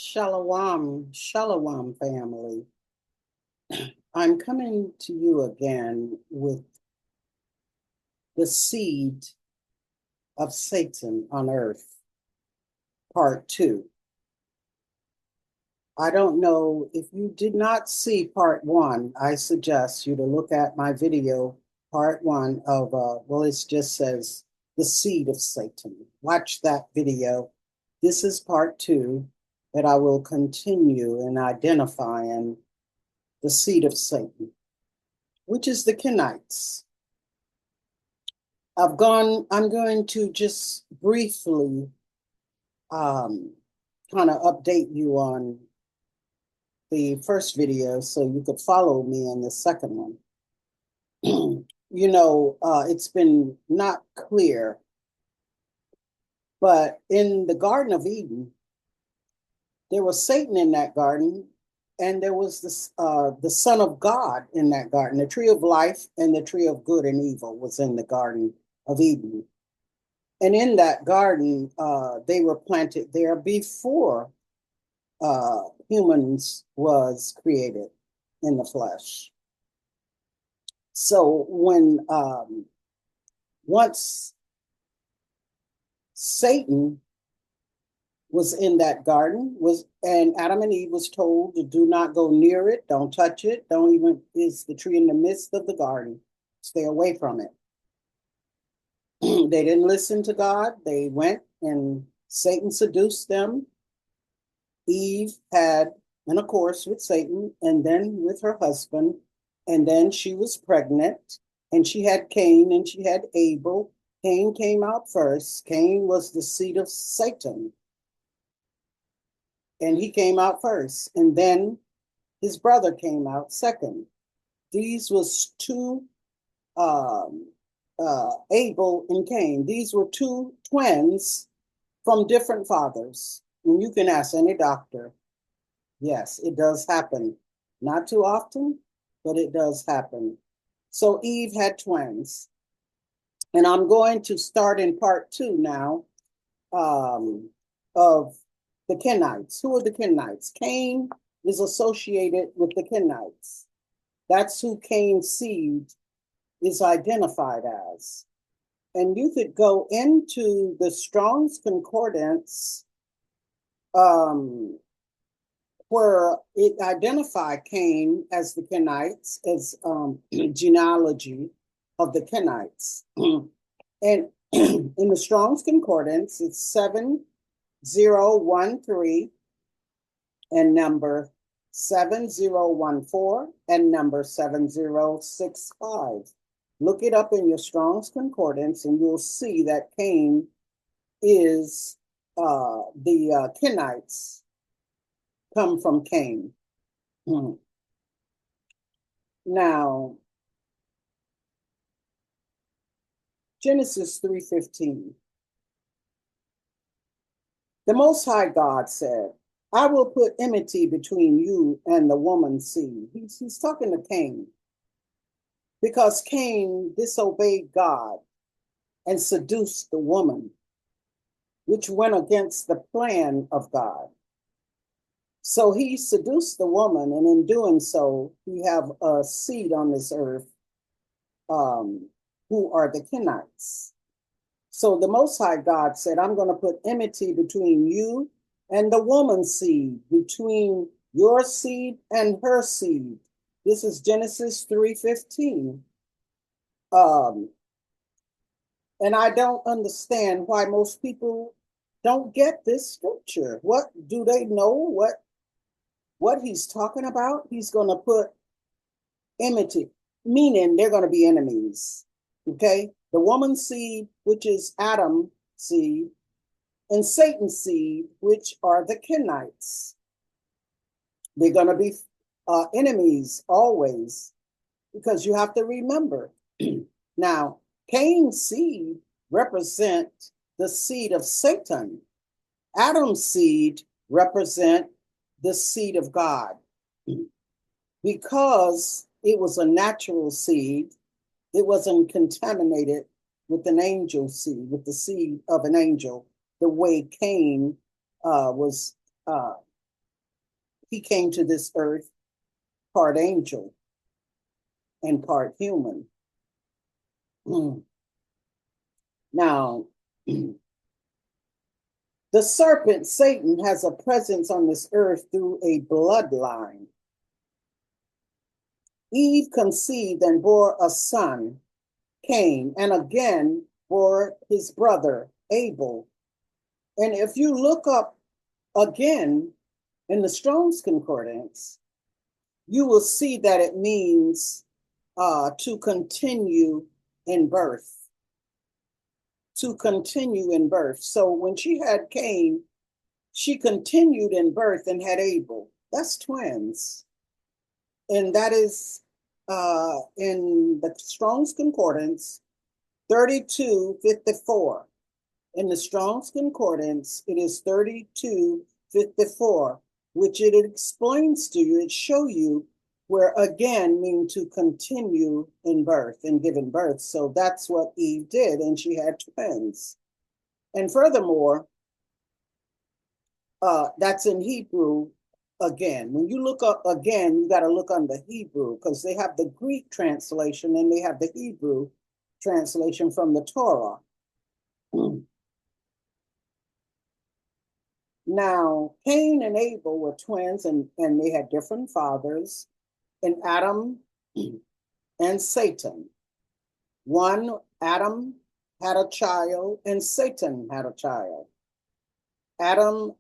Shalom, shalom, family. I'm coming to you again with the seed of Satan on earth, part 2. I don't know if you did not see part 1. I suggest you to look at my video, part 1 of, it just says the seed of Satan. Watch that video. This is part 2 that I will continue in identifying the seed of Satan, which is the Kenites. I'm going to just briefly kind of update you on the first video so you could follow me in the second one. It's been not clear, but in the Garden of Eden, there was Satan in that garden, and there was the Son of God in that garden. The tree of life and the tree of good and evil was in the Garden of Eden. And in that garden, they were planted there before humans was created in the flesh. So when once Satan was in that garden, and Adam and Eve was told to do not go near it, don't touch it, is the tree in the midst of the garden, stay away from it. They didn't listen to God. They went and Satan seduced them. Eve had intercourse with Satan and then with her husband, and then she was pregnant, and she had Cain and she had Abel. Cain came out first. Cain was the seed of Satan, and he came out first, and then his brother came out second. These was two Abel and Cain. These were two twins from different fathers. And you can ask any doctor. Yes, it does happen. Not too often, but it does happen. So Eve had twins. And I'm going to start in part 2 now of the Kenites. Who are the Kenites? Cain is associated with the Kenites. That's who Cain's seed is identified as. And you could go into the Strong's Concordance where it identified Cain as the Kenites, as genealogy of the Kenites. And in the Strong's Concordance, it's 7013 and number 7014 and number 7065. Look it up in your Strong's Concordance and you'll see that Cain is the Kenites come from Cain. Now, Genesis 3:15. The Most High God said, I will put enmity between you and the woman's seed. He's talking to Cain, because Cain disobeyed God and seduced the woman, which went against the plan of God. So he seduced the woman, and in doing so, we have a seed on this earth who are the Kenites. So the Most High God said, I'm going to put enmity between you and the woman's seed, between your seed and her seed. This is Genesis 3:15. And I don't understand why most people don't get this scripture. What do they know? What he's talking about? He's going to put enmity, meaning they're going to be enemies. Okay? The woman's seed, which is Adam's seed, and Satan's seed, which are the Kenites. They're going to be enemies always, because you have to remember. Now, Cain's seed represent the seed of Satan. Adam's seed represent the seed of God. Because it was a natural seed, it wasn't contaminated with an angel seed, with the seed of an angel, the way Cain was he came to this earth part angel and part human. Now, the serpent, Satan, has a presence on this earth through a bloodline. Eve conceived and bore a son, Cain, and again bore his brother, Abel. And if you look up again in the Strong's Concordance, you will see that it means to continue in birth. To continue in birth. So when she had Cain, she continued in birth and had Abel. That's twins. And that is in the Strong's Concordance 3254. In the Strong's Concordance, it is 3254, which it explains to you, it shows you where again mean to continue in birth and giving birth. So that's what Eve did, and she had twins. And furthermore, that's in Hebrew again. When you look up again, you got to look on the Hebrew, because they have the Greek translation and they have the Hebrew translation from the Torah. Now, Cain and Abel were twins, and they had different fathers, and Adam and Satan. Adam had a child, and Satan had a child. Adam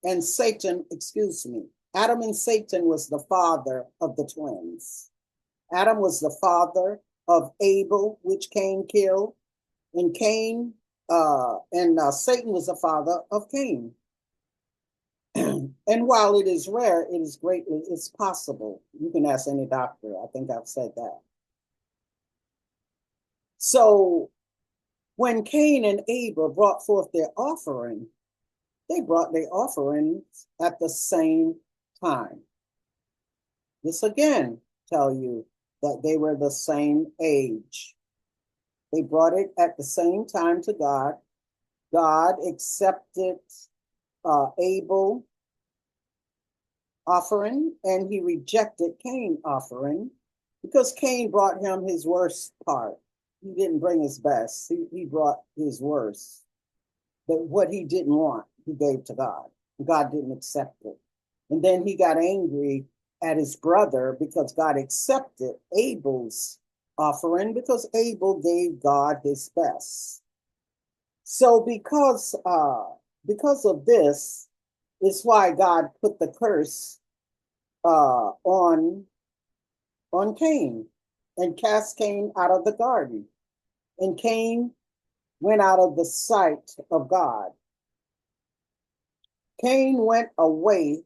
and Satan was the father of the twins. Adam was the father of Abel, which Cain killed, and Satan was the father of Cain. And while it is rare, it's possible. You can ask any doctor. I think I've said that. So when Cain and Abel brought forth their offering, they brought their offerings at the same time. This again tell you that they were the same age. They brought it at the same time to God. God accepted Abel offering, and he rejected Cain offering, because Cain brought him his worst part. He didn't bring his best. He brought his worst. But what he didn't want, he gave to God. God didn't accept it. And then he got angry at his brother because God accepted Abel's offering, because Abel gave God his best. So because of this is why God put the curse on Cain and cast Cain out of the garden. And Cain went out of the sight of God. Cain went away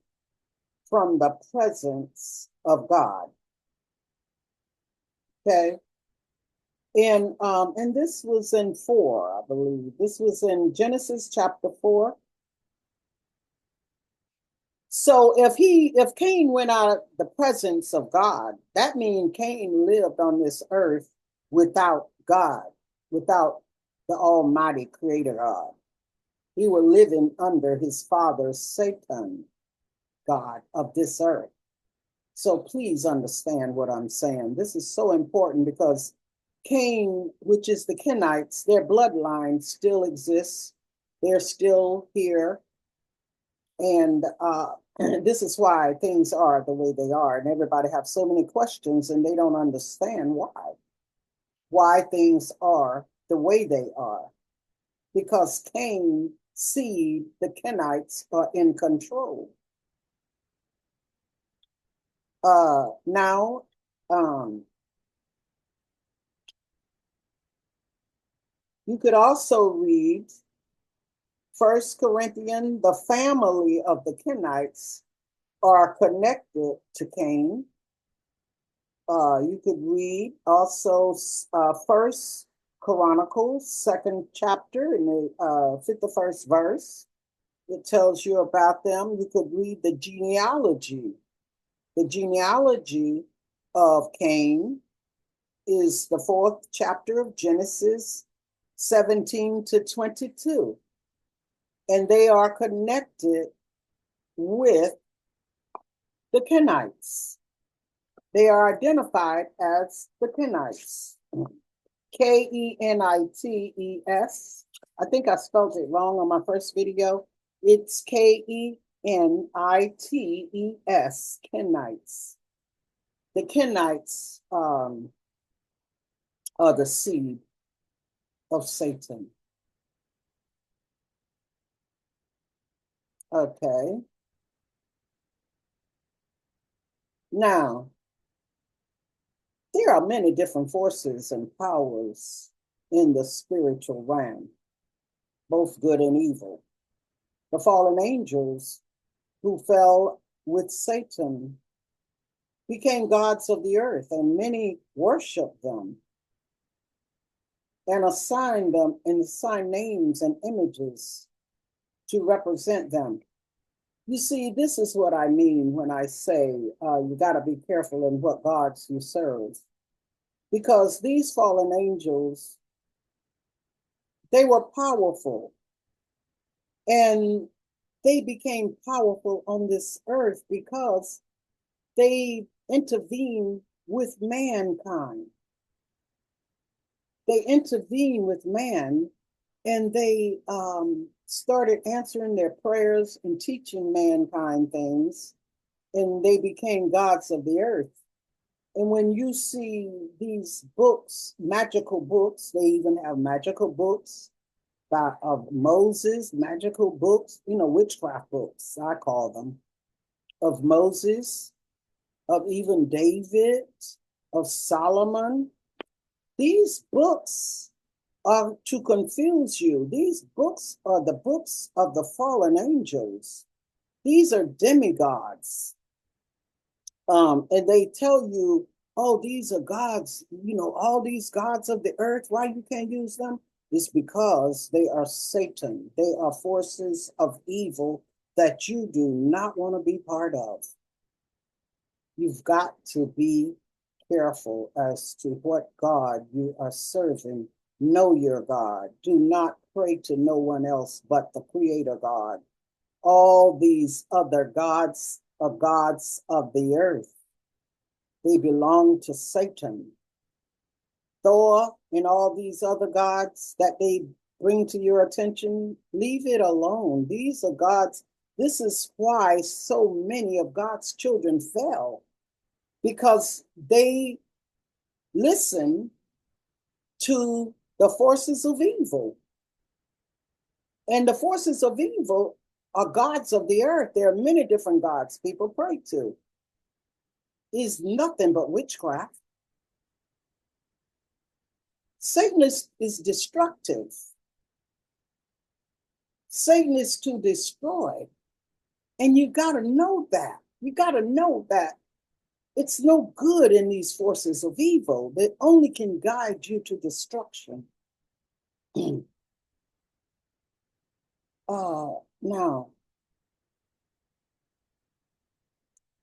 from the presence of God. Okay. And this was in 4, I believe. This was in Genesis chapter 4. So if Cain went out of the presence of God, that means Cain lived on this earth without God, without the Almighty Creator God. He was living under his father Satan, God of this earth. So please understand what I'm saying. This is so important, because Cain, which is the Kenites, their bloodline still exists. They're still here. And this is why things are the way they are. And everybody have so many questions, and they don't understand why things are the way they are. Because Cain's seed, the Kenites, are in control. Now, you could also read 1 Corinthians. The family of the Kenites are connected to Cain. You could read also 1 Chronicles, 2nd chapter, in the 51st verse. It tells you about them. You could read the genealogy. The genealogy of Cain is the 4th chapter of Genesis 17 to 22. and they are connected with the Kenites. They are identified as the Kenites. Kenites. I think I spelled it wrong on my first video. It's Kenites, Kenites. The Kenites are the seed of Satan. Okay. Now, there are many different forces and powers in the spiritual realm, both good and evil. The fallen angels who fell with Satan became gods of the earth, and many worshiped them and assigned names and images to represent them. You see, this is what I mean when I say you got to be careful in what gods you serve. Because these fallen angels, they were powerful. And they became powerful on this earth because they intervened with mankind. They intervened with man, and they started answering their prayers and teaching mankind things, and they became gods of the earth. And when you see these books, magical books, they even have magical books of Moses, magical books, witchcraft books, I call them, of Moses, of even David, of Solomon. These books are to confuse you. These books are the books of the fallen angels. These are demigods. And they tell you, oh, these are gods, all these gods of the earth, why you can't use them? It's because they are Satan. They are forces of evil that you do not want to be part of. You've got to be careful as to what God you are serving. Know your God. Do not pray to no one else but the Creator God. All these other gods are gods of the earth. They belong to Satan. Thor and all these other gods that they bring to your attention, leave it alone. These are gods. This is why so many of God's children fell, because they listen to the forces of evil. And the forces of evil are gods of the earth. There are many different gods people pray to. Is nothing but witchcraft. Satan is destructive. Satan is to destroy. And you got to know that. You got to know that it's no good in these forces of evil. They only can guide you to destruction. Now,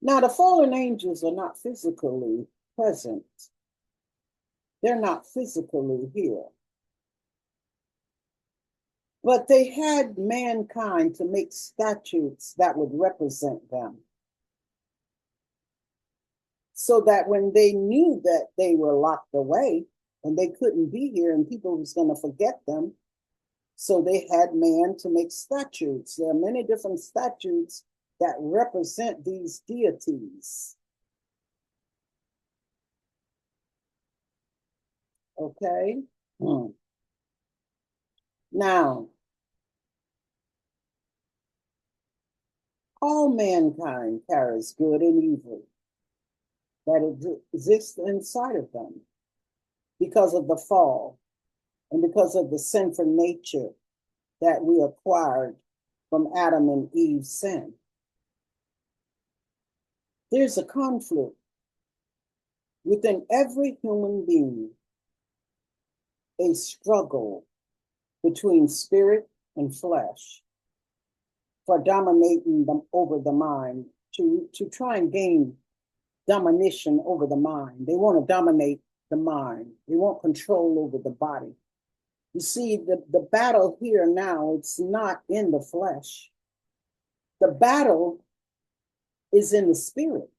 the fallen angels are not physically present. They're not physically here. But they had mankind to make statutes that would represent them. So that when they knew that they were locked away and they couldn't be here and people was going to forget them, so they had man to make statutes. There are many different statutes that represent these deities. Okay? Now, all mankind carries good and evil that exists inside of them because of the fall and because of the sinful nature that we acquired from Adam and Eve's sin. There's a conflict within every human being, a struggle between spirit and flesh for dominating them over the mind, to try and gain domination over the mind. They want to dominate the mind. They want control over the body. You see, the battle here now, it's not in the flesh. The battle is in the spirit.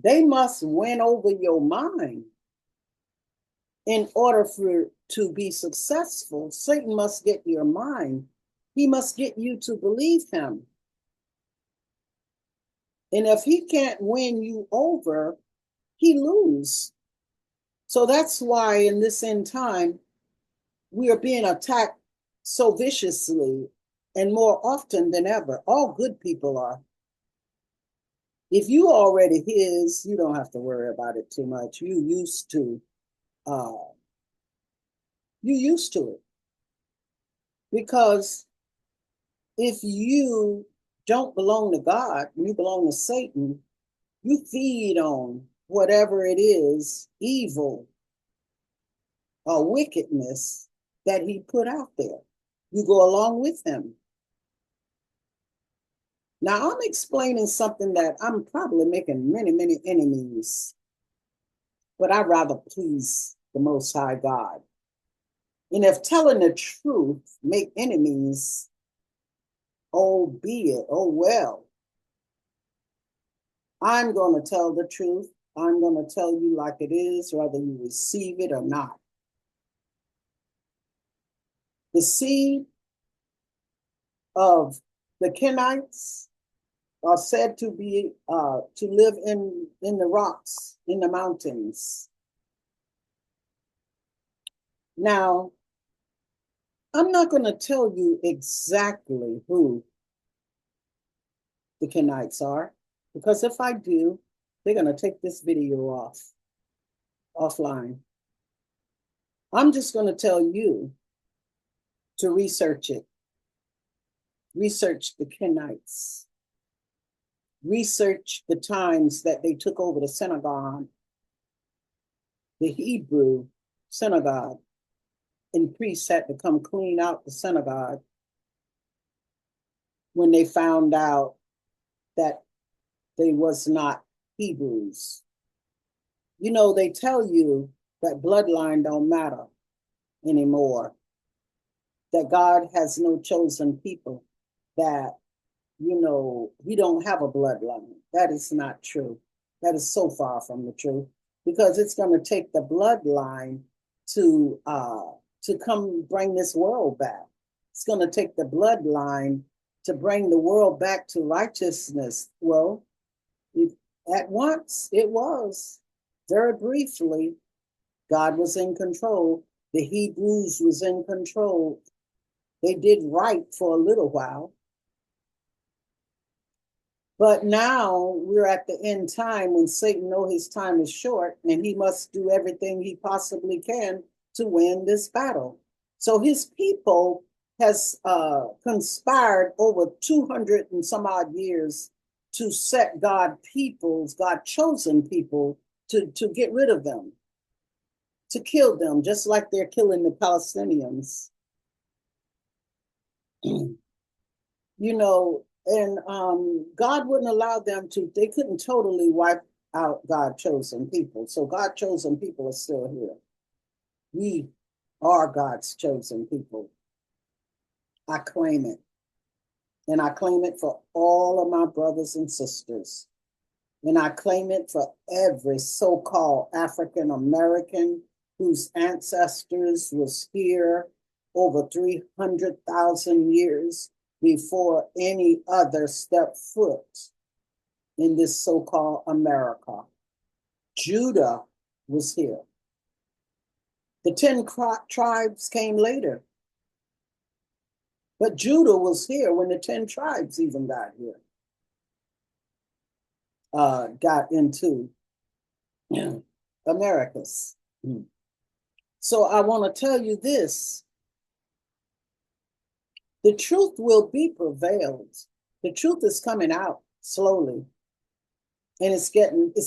They must win over your mind. In order for to be successful, Satan must get your mind. He must get you to believe him. And if he can't win you over, he loses. So that's why in this end time, we are being attacked so viciously and more often than ever. All good people are. If you already his, you don't have to worry about it too much. You used to it. Because if you don't belong to God, you belong to Satan, you feed on whatever it is, evil or wickedness that he put out there. You go along with him. Now, I'm explaining something that I'm probably making many, many enemies, but I'd rather please the Most High God. And if telling the truth make enemies, oh, be it, oh, well. I'm going to tell the truth. I'm going to tell you like it is, whether you receive it or not. The seed of the Kenites are said to be to live in the rocks, in the mountains. Now, I'm not going to tell you exactly who the Kenites are, because if I do, they're going to take this video offline. I'm just going to tell you to research it. Research the Kenites. Research the times that they took over the synagogue, the Hebrew synagogue, and priests had to come clean out the synagogue when they found out that they was not Hebrews. You know, they tell you that bloodline don't matter anymore, that God has no chosen people, that, you know, we don't have a bloodline. That is not true. That is so far from the truth, because it's going to take the bloodline to come bring this world back. It's going to take the bloodline to bring the world back to righteousness. Well, at once it was. Very briefly, God was in control. The Hebrews was in control. They did right for a little while. But now we're at the end time when Satan knows his time is short and he must do everything he possibly can to win this battle. So his people has conspired over 200 and some odd years to set God chosen people, to get rid of them, to kill them, just like they're killing the Palestinians. You know, and God wouldn't allow them to, they couldn't totally wipe out God chosen people. So God chosen people are still here. We are God's chosen people. I claim it. And I claim it for all of my brothers and sisters. And I claim it for every so-called African American whose ancestors was here over 300,000 years before any other stepped foot in this so-called America. Judah was here. The 10 tribes came later. But Judah was here when the 10 tribes even got here. Got into Americas. So I want to tell you this. The truth will be prevailed. The truth is coming out slowly. And it's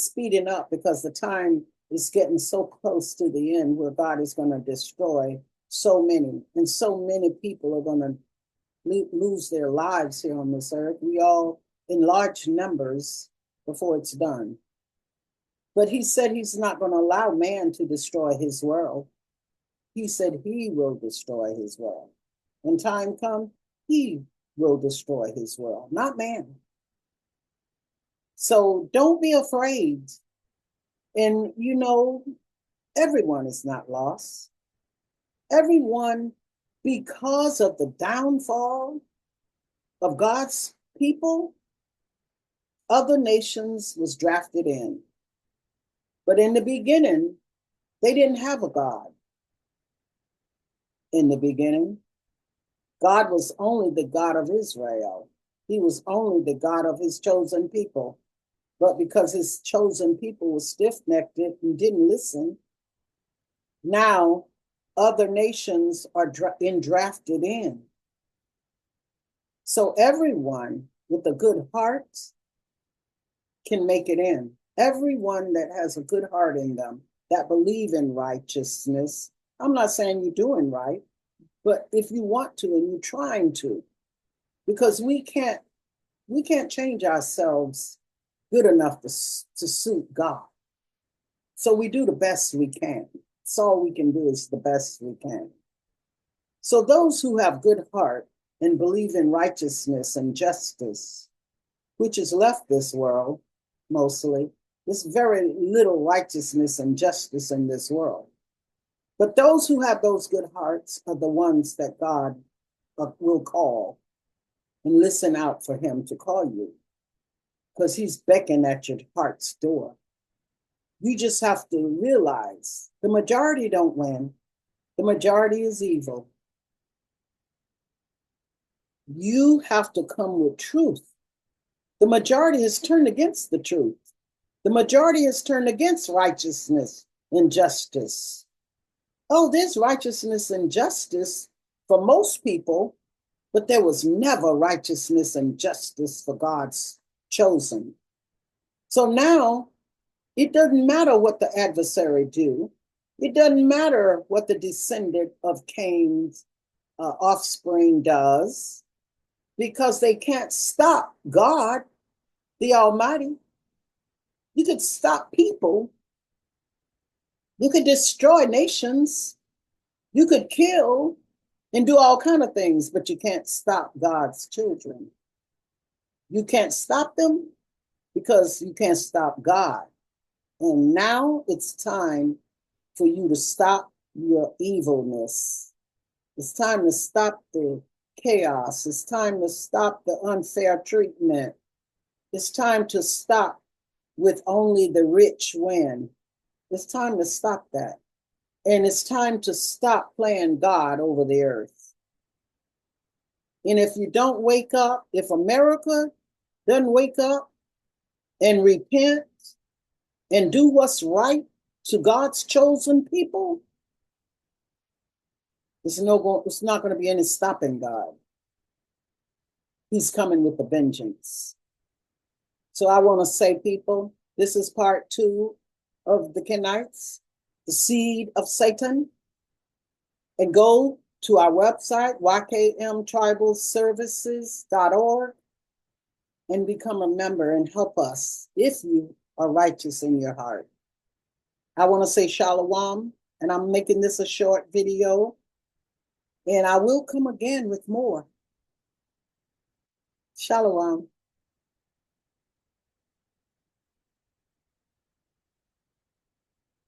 speeding up because the time is getting so close to the end where God is going to destroy so many. And so many people are going to lose their lives here on this earth. We all in large numbers before it's done. But he said he's not going to allow man to destroy his world. He said he will destroy his world. When time comes, he will destroy his world, not man. So don't be afraid. And everyone is not lost. Everyone, because of the downfall of God's people, other nations was drafted in. But in the beginning, they didn't have a God. In the beginning, God was only the God of Israel. He was only the God of his chosen people. But because his chosen people were stiff-necked and didn't listen, now other nations are drafted in. So everyone with a good heart can make it in. Everyone that has a good heart in them, that believe in righteousness. I'm not saying you're doing right, but if you want to and you're trying to, because we can't change ourselves good enough to suit God. So we do the best we can. That's all we can do is the best we can. So those who have good heart and believe in righteousness and justice, which has left this world mostly, there's very little righteousness and justice in this world. But those who have those good hearts are the ones that God will call, and listen out for him to call you, because he's beckoning at your heart's door. You just have to realize the majority don't win. The majority is evil. You have to come with truth. The majority has turned against the truth. The majority has turned against righteousness and justice. Oh, there's righteousness and justice for most people, but there was never righteousness and justice for God's chosen. So now it doesn't matter what the adversary do. It doesn't matter what the descendant of Cain's offspring does, because they can't stop God, the Almighty. You could stop people. You could destroy nations. You could kill and do all kinds of things, but you can't stop God's children. You can't stop them because you can't stop God. And now it's time for you to stop your evilness. It's time to stop the chaos. It's time to stop the unfair treatment. It's time to stop with only the rich win. It's time to stop that. And it's time to stop playing God over the earth. And if you don't wake up, if America doesn't wake up and repent and do what's right to God's chosen people, it's not going to be any stopping God. He's coming with a vengeance. So I want to say, people, this is part 2 of the Cainites, the seed of Satan. And go to our website, ykmtribalservices.org, and become a member and help us if you are righteous in your heart. I want to say shalom, and I'm making this a short video, and I will come again with more. Shalom.